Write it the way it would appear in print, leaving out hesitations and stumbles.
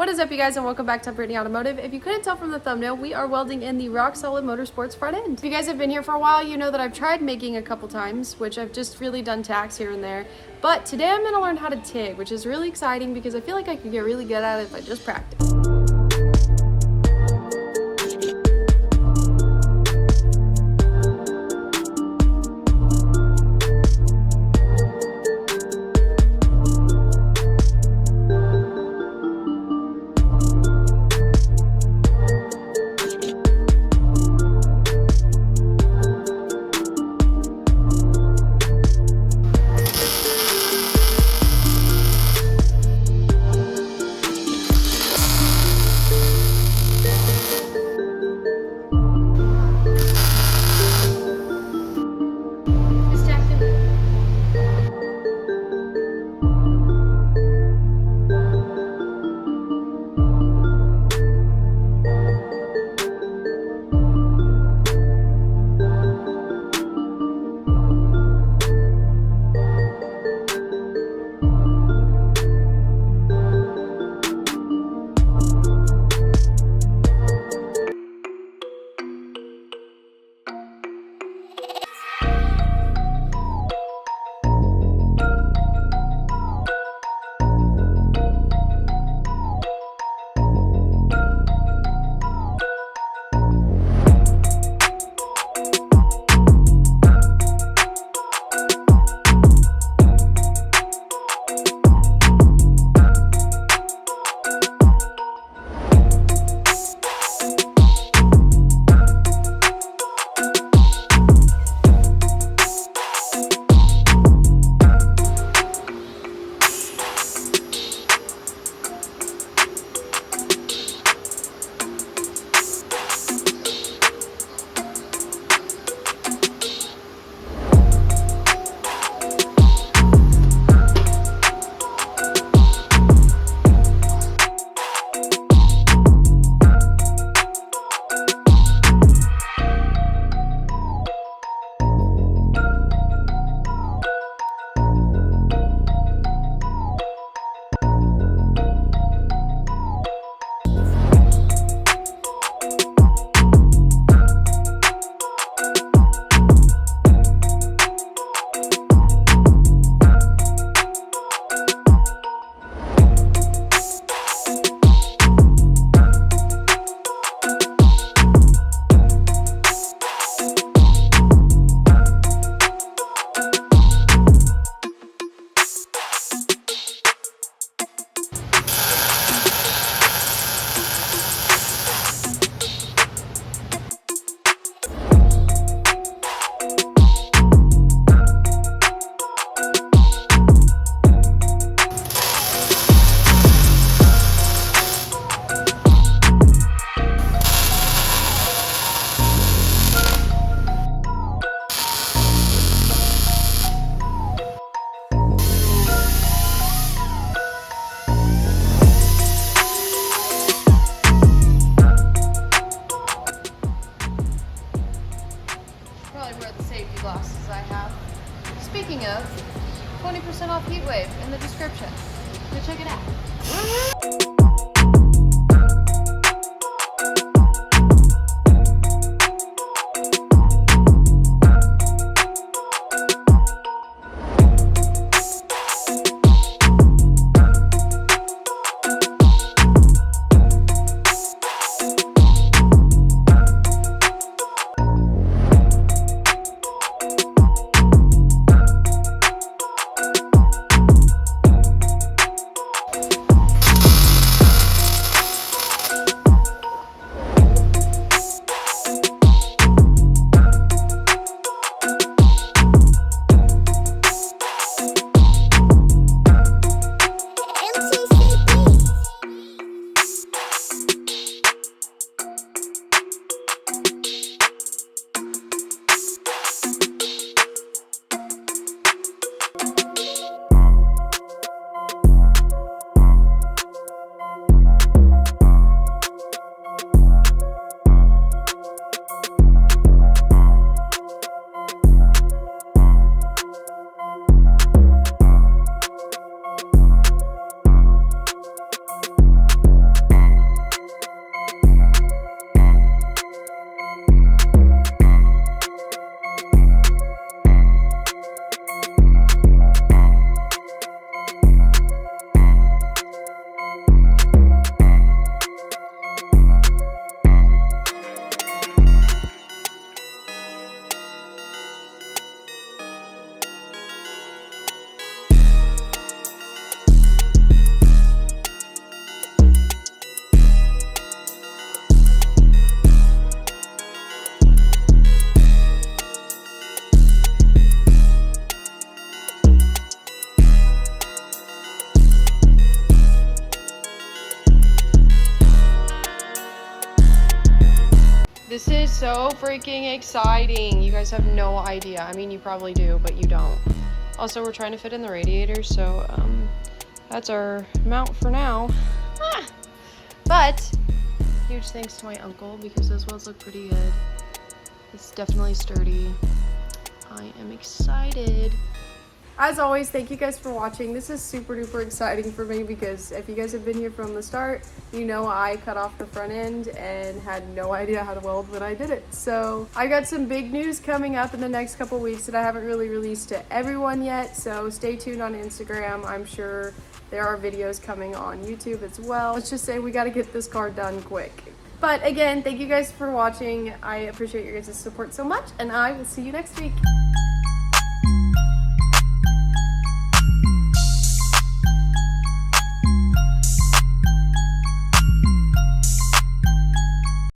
What is up, you guys, and welcome back to Brittany Automotive. If you couldn't tell from the thumbnail, we are welding in the rock solid motorsports front end. If you guys have been here for a while, you know that I've tried making a couple times, which I've just really done tacks here and there. But today I'm going to learn how to TIG, which is really exciting because I feel like I could get really good at it if I just practice. Glasses I have. Speaking of, 20% off Heatwave in the description. Go check it out. so freaking exciting. You guys have no idea. I mean, you probably do, but you don't. Also, we're trying to fit in the radiator, so that's our mount for now. But huge thanks to my uncle because those welds look pretty good. It's definitely sturdy. I am excited. As always, thank you guys for watching. This is super duper exciting for me because if you guys have been here from the start, you know I cut off the front end and had no idea how to weld when I did it. So I got some big news coming up in the next couple weeks that I haven't really released to everyone yet. So stay tuned on Instagram. I'm sure there are videos coming on YouTube as well. Let's just say we got to get this car done quick. But again, thank you guys for watching. I appreciate your guys' support so much, and I will see you next week.